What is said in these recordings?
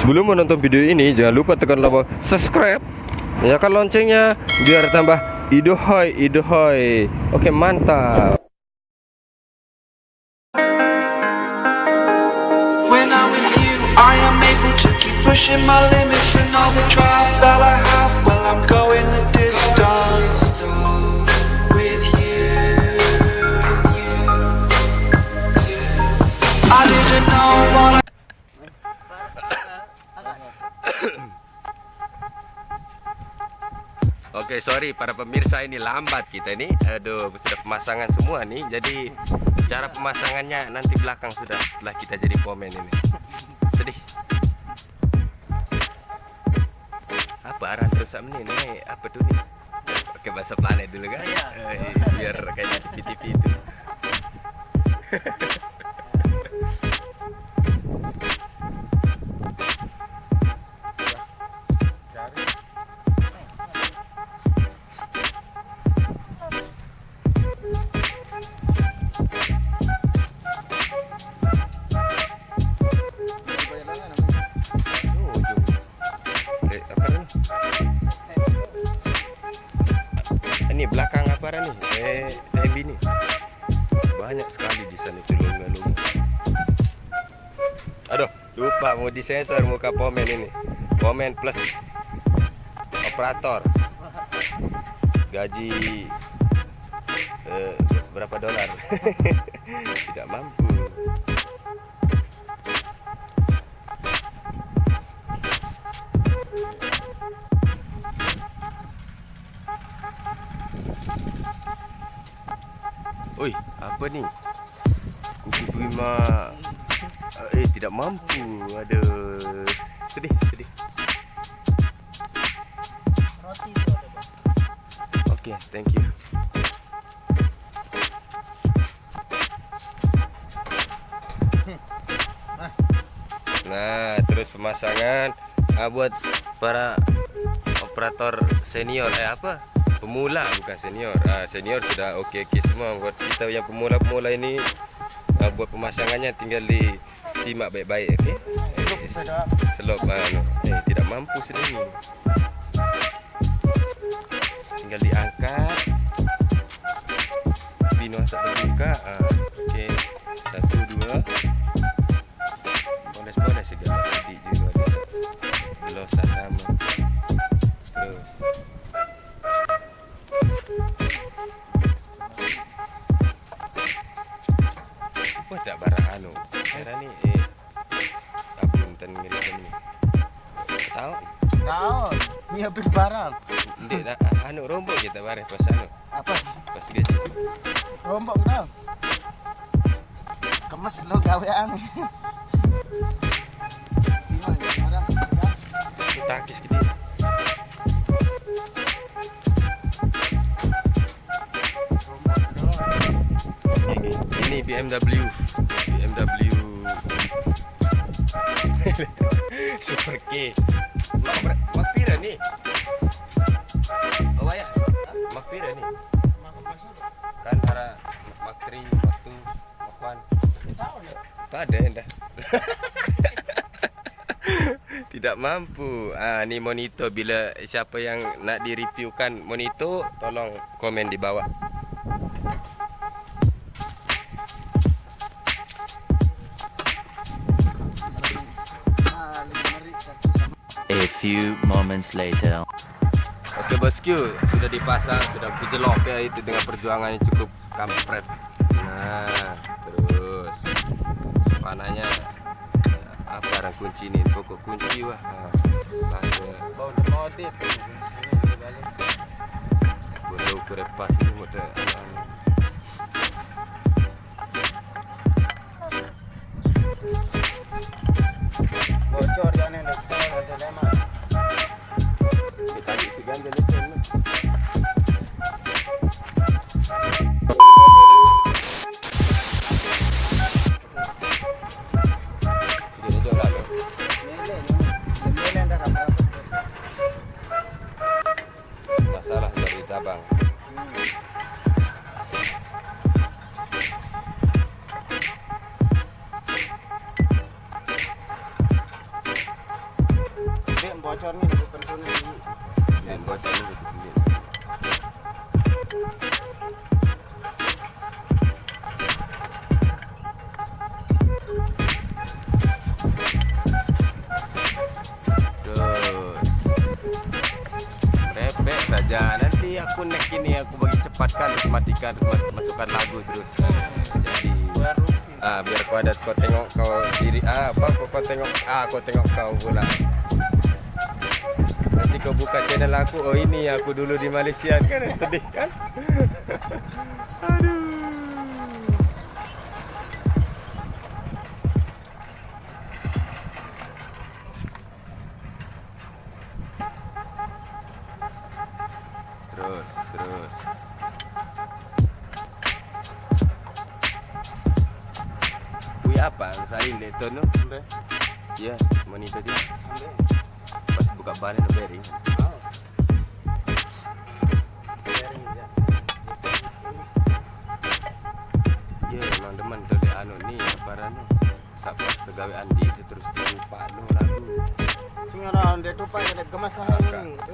Sebelum menonton video ini, jangan lupa tekan tombol subscribe, nyalakan loncengnya biar tambah idohoy. Oke, mantap. When I'm with you, I am able to keep pushing my limits and all the drive that I have. Well, I'm going the distance with you. I didn't know what Oke, sorry para pemirsa, ini lambat kita nih. Aduh, sudah pemasangan semua nih. Jadi cara pemasangannya nanti belakang sudah setelah kita jadi komen ini. Sedih. Apa aran terus ini? Apa tuh nih? Oke, bahasa planet dulu kan? Biar kayak di TV itu. Ini belakang apa nih? TMB nih. Banyak sekali di sana itu longga-longga. Aduh, lupa mau disensor muka pomen ini. Pomen plus operator. Gaji berapa dolar? Tidak mampu. Oi, apa nih? Kuku prima tidak mampu. Aduh, sedih. Roti itu ada, Bang. Oke, thank you. Nah, terus pemasangan buat para operator senior apa? Pemula, bukan senior. Senior sudah oke semua. Buat kita yang pemula ini, buat pemasangannya tinggal disimak baik-baik, oke? Selop tidak mampu sendiri. Tinggal diangkat. Pino asap terbuka. Oke. 1, 2. Poles segala sedih juga ada. Gelosan nama. Terus apa tak barang anu era ni abun tan ngeri ni tahu Ini habis barang. ndek nak anu rombok kita bareh pas anu Apa? pas gaji Rombok dah. Kemes lo gawean. takis gede. Ini BMW Super K. Mak pira ni? Oh ya, mak pira ni? Kan para mak 3, mak 2, mak 1. Tak ada dah. Tidak mampu. Ni monitor. Bila siapa yang nak di-reviewkan monitor, tolong komen di bawah. A few moments later. Oke bosku, sudah dipasang, sudah kejelok ya itu dengan perjuangannya cukup kampret. Nah, terus sepananya apa barang kunci ini, pokok kunci wah. Pasnya Audit. boleh ukur pas ini mudah. Bocor jangan ada lemah. Kita isi ganda lepas. Masalah dari tabang. bocor ni bukan kuning ni. Dan bocor ni betul tinggi. Terus merepek saja. Nanti aku naik ini aku bagi cepatkan, terus matikan, terus masukkan lagu terus. Jadi biar kau tengok kau diri kau tengok kau tengok kau pula. Nanti kau buka channel aku, oh ini aku dulu di Malaysia kan, sedih kan? Aduh. Terus. Wih apa? Salin leton no? Sampai. Ya, monitor dia. Sampai. Pas buka ban itu bearing. Oh. Bearing dia. Ya, memang demen dari anu ni para no. Pas tegawe andi terus lupa no lagu. Singa orang dia tupai ada gemas hari ni. Itu.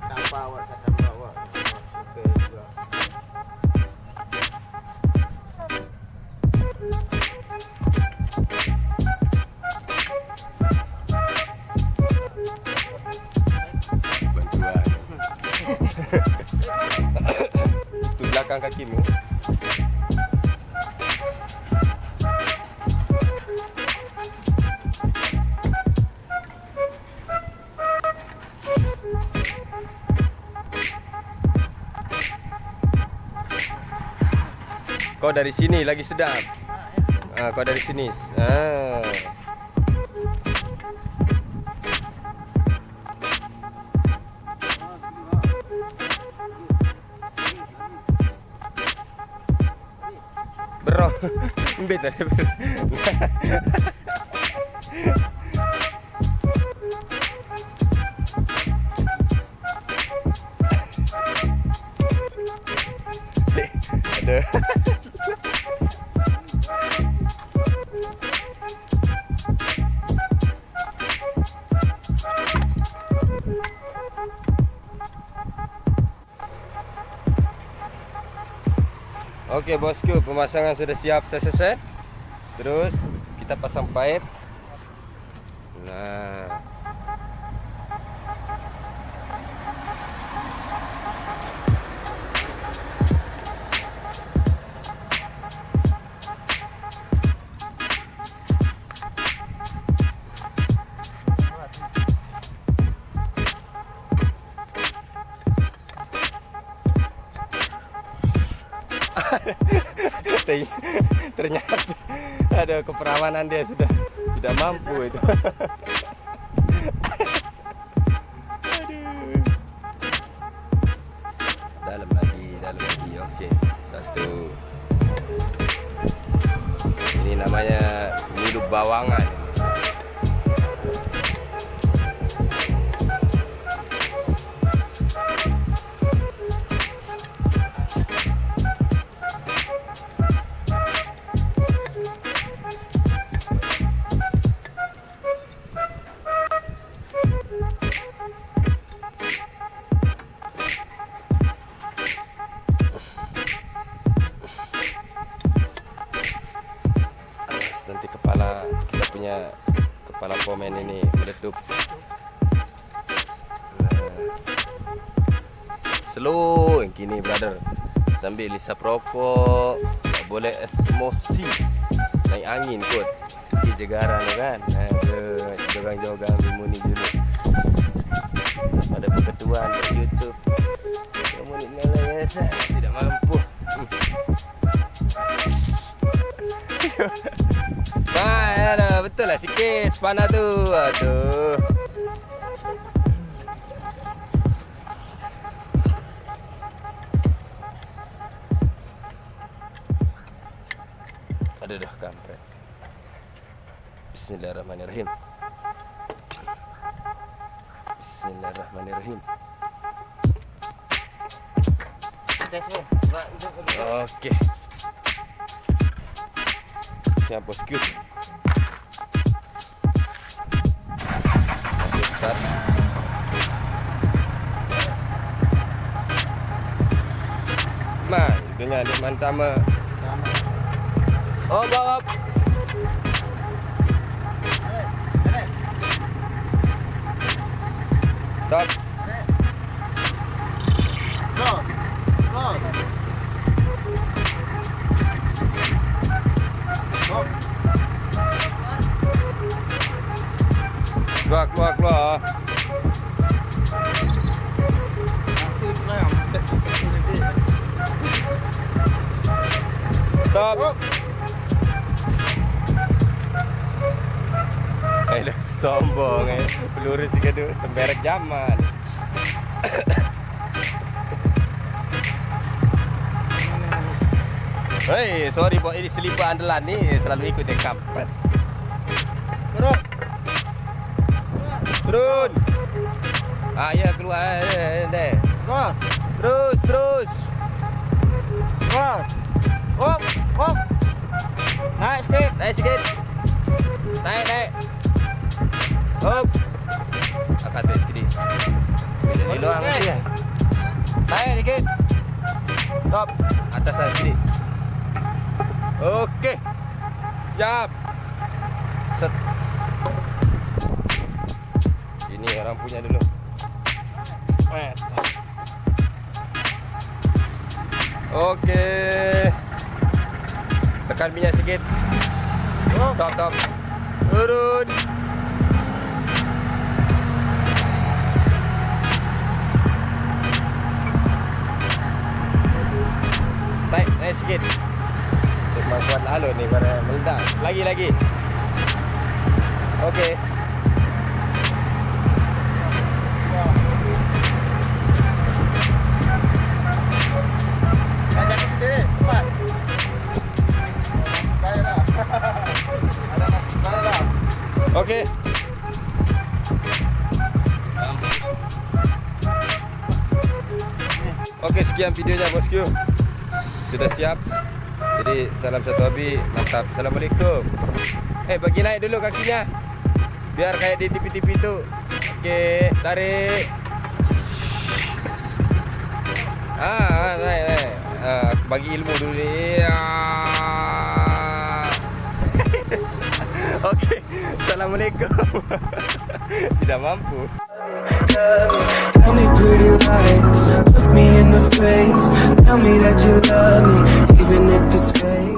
Nampak awak saya bawa. Okey juga. Bantuan. Itu belakang kakimu. Kau dari sini lagi sedap. Kau dari sini. Bro, beta. Ada. Okey bosku, pemasangan sudah siap selesai. Terus kita pasang pipe. Nah. Ternyata ada keperawanan dia sudah tidak mampu itu. Aduh. Dalam lagi. Okey. Satu. Ini namanya hidup bawangan. Nanti kita punya kepala pomen ini meletup. Slow yang kini brother, sambil hisap rokok, tak boleh emosi, naik angin kot. Di jegaran kan, jogang-jogang dimuni dulu. Pada perketuan di YouTube, kamu ni biasa tidak mampu. Nah, betul lah sikit sepana tu. Aduh. Aduh dah kampret. Bismillahirrahmanirrahim. Tes ni. Okey. Siap bosku. Start. Nah, dengan di mantama. Oh, bawa. Stop. Cross. Cross. Keluar. Masih frame. Stop. Dah sombong peluru si gaduh temberak zaman. Hei, sorry buat ini selipar andalan ni selalu ikut dia kampret. Terus. Turun. Ya keluar deh. Cross. Terus. Cross. Hop. Hop. Naik sikit. Naik. Hop. Akan tu sikit. Jadi doang dia. Naik sikit. Stop. Atas sikit. Okey. Siap. Set. Ini orang punya dulu. Okey. Tekan minyak sikit. Top. Turun. Naik sikit. Kemampuan alun ni pada meledak. Lagi. Okey. Jangan sendiri. Cepat. Baiklah. Ada nasib baiklah. Okey. Okey, sekian videonya bosku. Sudah siap. Jadi salam satu hobi, mantap. Assalamualaikum. Bagi naik dulu kakinya. Biar kayak di TV-TV tu. Okey, tarik. Naik. Bagi ilmu dulu ni. Okey, Assalamualaikum. Tidak mampu. Tell me pretty lies, look me in the face. Tell me that you love me, even if it's fake.